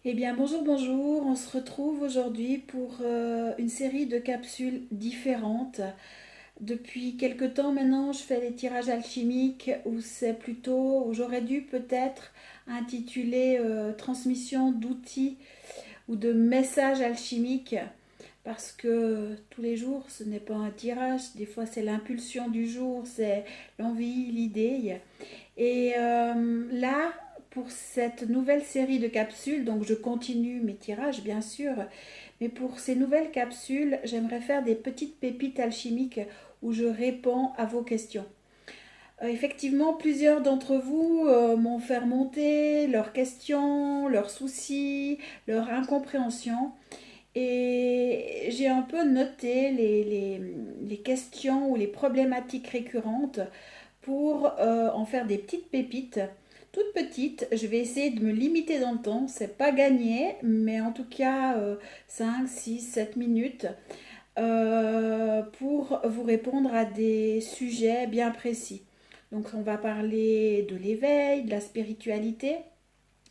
Eh bien, bonjour, bonjour. On se retrouve aujourd'hui pour une série de capsules différentes. Depuis quelque temps maintenant, je fais les tirages alchimiques où j'aurais dû peut-être intituler transmission d'outils ou de messages alchimiques parce que tous les jours, ce n'est pas un tirage. Des fois, c'est l'impulsion du jour, c'est l'envie, l'idée. Et là, pour cette nouvelle série de capsules, donc je continue mes tirages bien sûr, mais pour ces nouvelles capsules, j'aimerais faire des petites pépites alchimiques où je réponds à vos questions. Effectivement, plusieurs d'entre vous m'ont fait remonter leurs questions, leurs soucis, leurs incompréhensions. Et j'ai un peu noté les questions ou les problématiques récurrentes pour en faire des petites pépites, toutes petites. Je vais essayer de me limiter dans le temps, c'est pas gagné, mais en tout cas 5, 6, 7 minutes pour vous répondre à des sujets bien précis. Donc on va parler de l'éveil, de la spiritualité.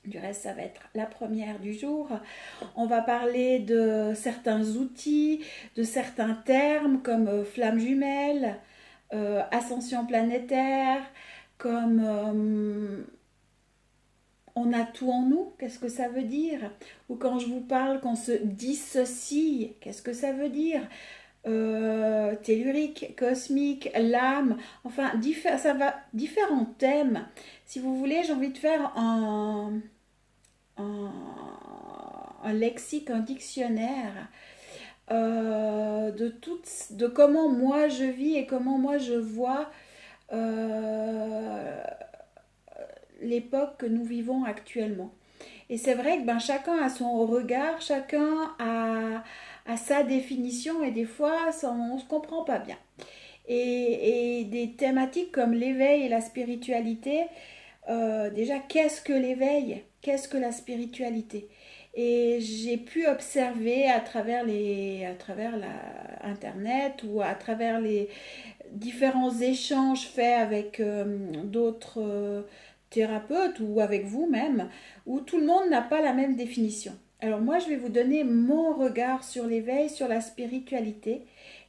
Du reste, ça va être la première du jour. On va parler de certains outils, de certains termes comme flamme jumelle, ascension planétaire, comme on a tout en nous, qu'est-ce que ça veut dire? Ou quand je vous parle qu'on se dissocie, qu'est-ce que ça veut dire? Tellurique, cosmique, l'âme, enfin, ça va, différents thèmes. Si vous voulez, j'ai envie de faire un, un lexique, un dictionnaire de comment moi je vis et comment moi je vois euh, l'époque que nous vivons actuellement. Et c'est vrai que ben, chacun a son regard, a sa définition et des fois on ne se comprend pas bien. Et des thématiques comme l'éveil et la spiritualité, déjà qu'est-ce que l'éveil? Qu'est-ce que la spiritualité? Et j'ai pu observer à travers Internet ou à travers les différents échanges faits avec d'autres thérapeutes ou avec vous-même, où tout le monde n'a pas la même définition. Alors moi, je vais vous donner mon regard sur l'éveil, sur la spiritualité,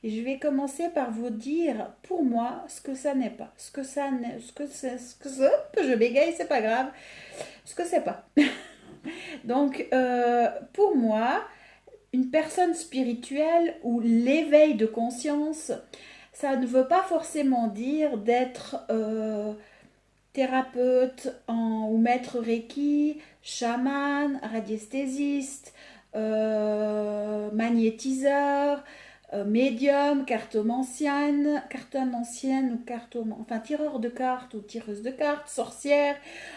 et je vais commencer par vous dire, pour moi, ce que ça n'est pas, ce que ça n'est, je bégaye, c'est pas grave, ce que c'est pas. Donc, pour moi, une personne spirituelle ou l'éveil de conscience, ça ne veut pas forcément dire d'être thérapeute ou maître Reiki, chaman, radiesthésiste, magnétiseur, médium, cartomancienne ou enfin tireur de cartes ou tireuse de cartes, sorcière.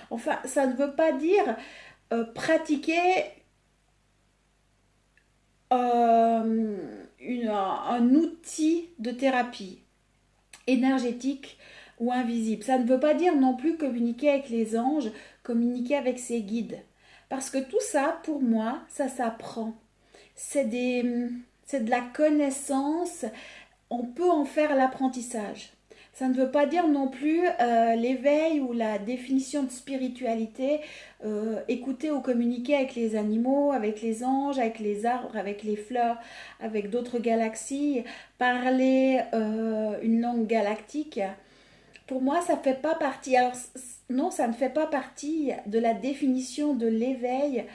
Enfin, ça ne veut pas dire pratiquer un outil de thérapie énergétique ou invisible. Ça ne veut pas dire non plus communiquer avec les anges, communiquer avec ses guides. Parce que tout ça, pour moi, ça s'apprend. C'est c'est de la connaissance. On peut en faire l'apprentissage. Ça ne veut pas dire non plus l'éveil ou la définition de spiritualité, écouter ou communiquer avec les animaux, avec les anges, avec les arbres, avec les fleurs, avec d'autres galaxies, parler une langue galactique. Pour moi, ça ne fait pas partie. Alors, non, ça ne fait pas partie de la définition de l'éveil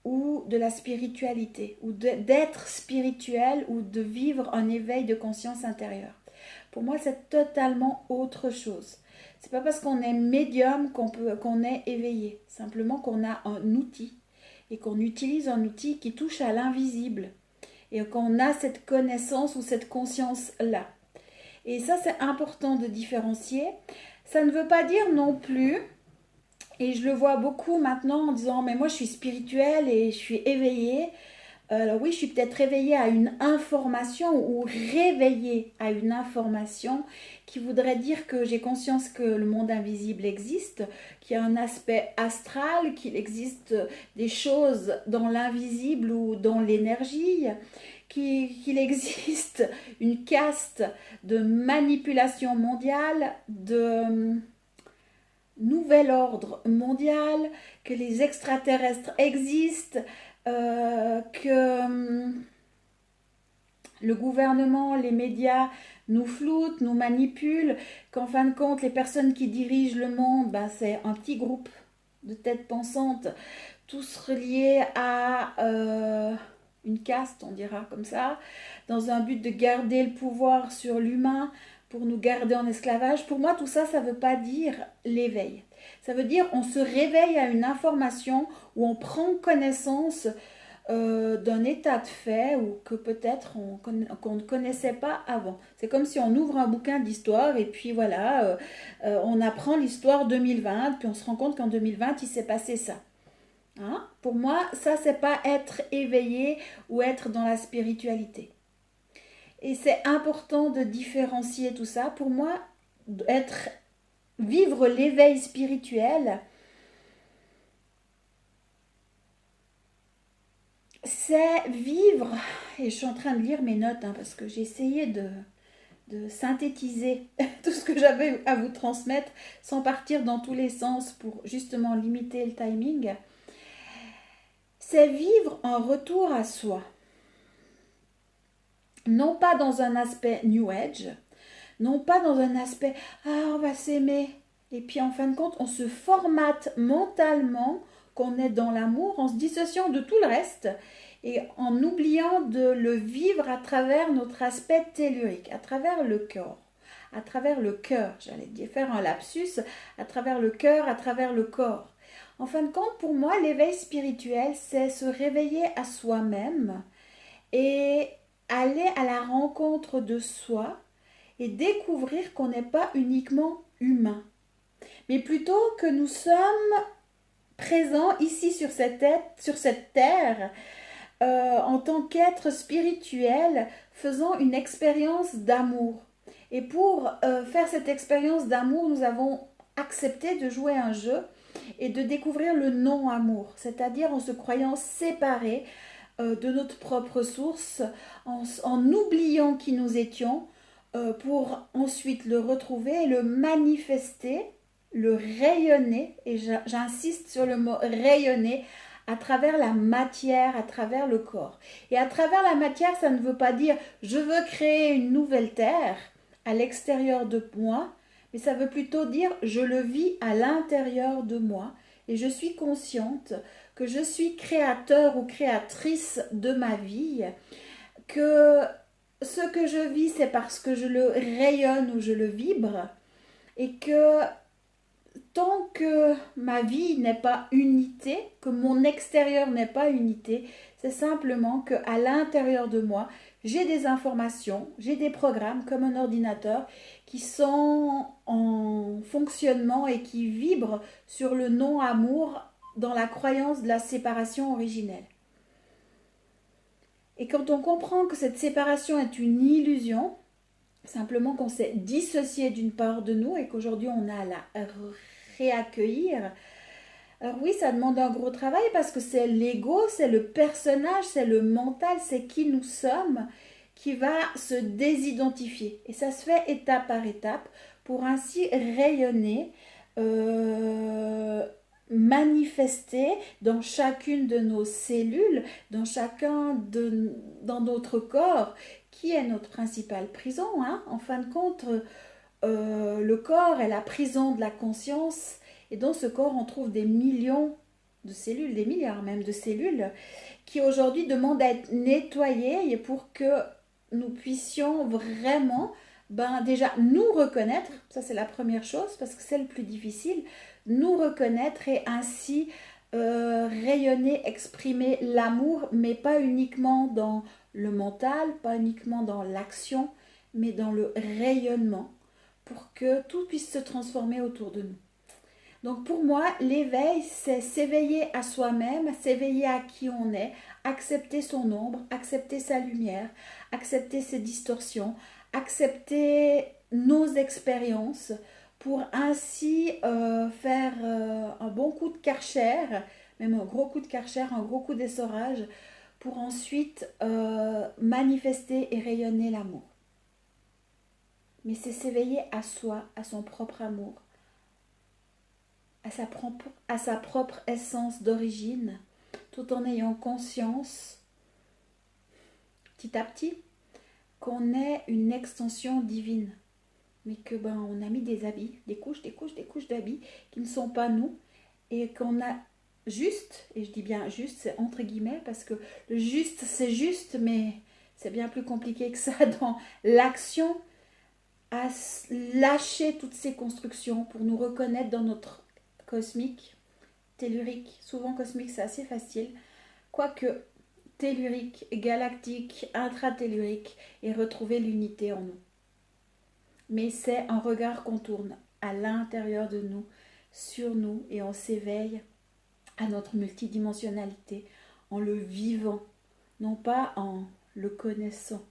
ou de la spiritualité, ou d'être spirituel ou de vivre un éveil de conscience intérieure. Pour moi, c'est totalement autre chose. C'est pas parce qu'on est médium qu'on est éveillé. Simplement qu'on a un outil et qu'on utilise un outil qui touche à l'invisible et qu'on a cette connaissance ou cette conscience là. Et ça, c'est important de différencier. Ça ne veut pas dire non plus, et je le vois beaucoup maintenant en disant mais moi je suis spirituelle et je suis éveillée. Alors oui, je suis peut-être réveillée à une information ou réveillée à une information qui voudrait dire que j'ai conscience que le monde invisible existe, qu'il y a un aspect astral, qu'il existe des choses dans l'invisible ou dans l'énergie, qu'il existe une caste de manipulation mondiale, nouvel ordre mondial, que les extraterrestres existent, que le gouvernement, les médias nous floutent, nous manipulent, qu'en fin de compte, les personnes qui dirigent le monde, ben, c'est un petit groupe de têtes pensantes, tous reliés à une caste, on dira comme ça, dans un but de garder le pouvoir sur l'humain pour nous garder en esclavage. Pour moi, tout ça, ça ne veut pas dire l'éveil. Ça veut dire on se réveille à une information où on prend connaissance d'un état de fait ou que peut-être qu'on ne connaissait pas avant. C'est comme si on ouvre un bouquin d'histoire et puis voilà, on apprend l'histoire 2020, puis on se rend compte qu'en 2020, il s'est passé ça. Hein? Pour moi, ça, c'est pas être éveillé ou être dans la spiritualité. Et c'est important de différencier tout ça. Pour moi, vivre l'éveil spirituel, c'est vivre, et je suis en train de lire mes notes hein, parce que j'ai essayé de synthétiser tout ce que j'avais à vous transmettre sans partir dans tous les sens pour justement limiter le timing. C'est vivre un retour à soi. Non pas dans un aspect New Age, non pas dans un aspect ah on va s'aimer et puis en fin de compte on se formate mentalement qu'on est dans l'amour en se dissociant de tout le reste et en oubliant de le vivre à travers notre aspect tellurique, à travers le corps, à travers le cœur, j'allais dire faire un lapsus, à travers le cœur, à travers le corps. En fin de compte, pour moi, l'éveil spirituel, c'est se réveiller à soi-même et aller à la rencontre de soi et découvrir qu'on n'est pas uniquement humain, mais plutôt que nous sommes présents ici sur cette terre en tant qu'être spirituel faisant une expérience d'amour. Et pour faire cette expérience d'amour, nous avons accepté de jouer un jeu et de découvrir le non-amour, c'est-à-dire en se croyant séparés de notre propre source, en oubliant qui nous étions, pour ensuite le retrouver et le manifester, le rayonner, et j'insiste sur le mot rayonner, à travers la matière, à travers le corps. Et à travers la matière, ça ne veut pas dire je veux créer une nouvelle terre à l'extérieur de moi, mais ça veut plutôt dire je le vis à l'intérieur de moi et je suis consciente que je suis créateur ou créatrice de ma vie, que ce que je vis c'est parce que je le rayonne ou je le vibre et que tant que ma vie n'est pas unité, que mon extérieur n'est pas unité, c'est simplement qu'à l'intérieur de moi, j'ai des informations, j'ai des programmes comme un ordinateur qui sont en fonctionnement et qui vibrent sur le non-amour dans la croyance de la séparation originelle. Et quand on comprend que cette séparation est une illusion, simplement qu'on s'est dissocié d'une part de nous et qu'aujourd'hui on a à la réaccueillir. Alors oui, ça demande un gros travail parce que c'est l'ego, c'est le personnage, c'est le mental, c'est qui nous sommes qui va se désidentifier. Et ça se fait étape par étape pour ainsi rayonner, manifester dans chacune de nos cellules, dans notre corps, qui est notre principale prison. Hein. En fin de compte, le corps est la prison de la conscience et dans ce corps on trouve des millions de cellules, des milliards même de cellules qui aujourd'hui demandent à être nettoyées pour que nous puissions vraiment déjà nous reconnaître, ça c'est la première chose parce que c'est le plus difficile, nous reconnaître et ainsi rayonner, exprimer l'amour, mais pas uniquement dans le mental, pas uniquement dans l'action, mais dans le rayonnement pour que tout puisse se transformer autour de nous. Donc pour moi, l'éveil, c'est s'éveiller à soi-même, s'éveiller à qui on est, accepter son ombre, accepter sa lumière, accepter ses distorsions, accepter nos expériences pour ainsi faire un bon coup de Karcher, même un gros coup de Karcher, un gros coup d'essorage, pour ensuite manifester et rayonner l'amour. Mais c'est s'éveiller à soi, à son propre amour. à sa propre essence d'origine, tout en ayant conscience, petit à petit, qu'on est une extension divine. Mais que on a mis des habits, des couches d'habits qui ne sont pas nous, et qu'on a juste, et je dis bien juste, c'est entre guillemets, parce que le juste, c'est juste, mais c'est bien plus compliqué que ça dans l'action, à lâcher toutes ces constructions pour nous reconnaître dans notre cosmique, tellurique. Souvent cosmique, c'est assez facile, quoique tellurique, galactique, intratellurique, et retrouver l'unité en nous. Mais c'est un regard qu'on tourne à l'intérieur de nous, sur nous, et on s'éveille à notre multidimensionnalité en le vivant, non pas en le connaissant,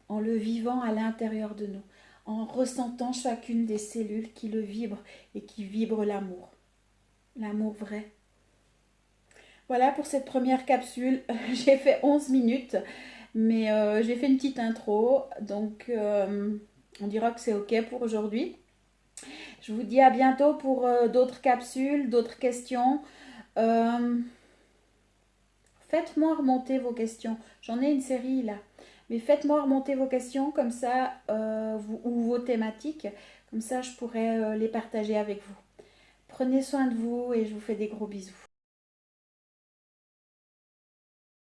en le vivant à l'intérieur de nous, en ressentant chacune des cellules qui le vibrent et qui vibrent l'amour vrai. Voilà pour cette première capsule. J'ai fait 11 minutes, mais j'ai fait une petite intro, donc on dira que c'est ok pour aujourd'hui. Je vous dis à bientôt pour d'autres capsules, d'autres questions. Euh, Faites-moi remonter vos questions. J'en ai une série là. Mais faites-moi remonter vos questions comme ça, ou vos thématiques. Comme ça, je pourrais les partager avec vous. Prenez soin de vous et je vous fais des gros bisous.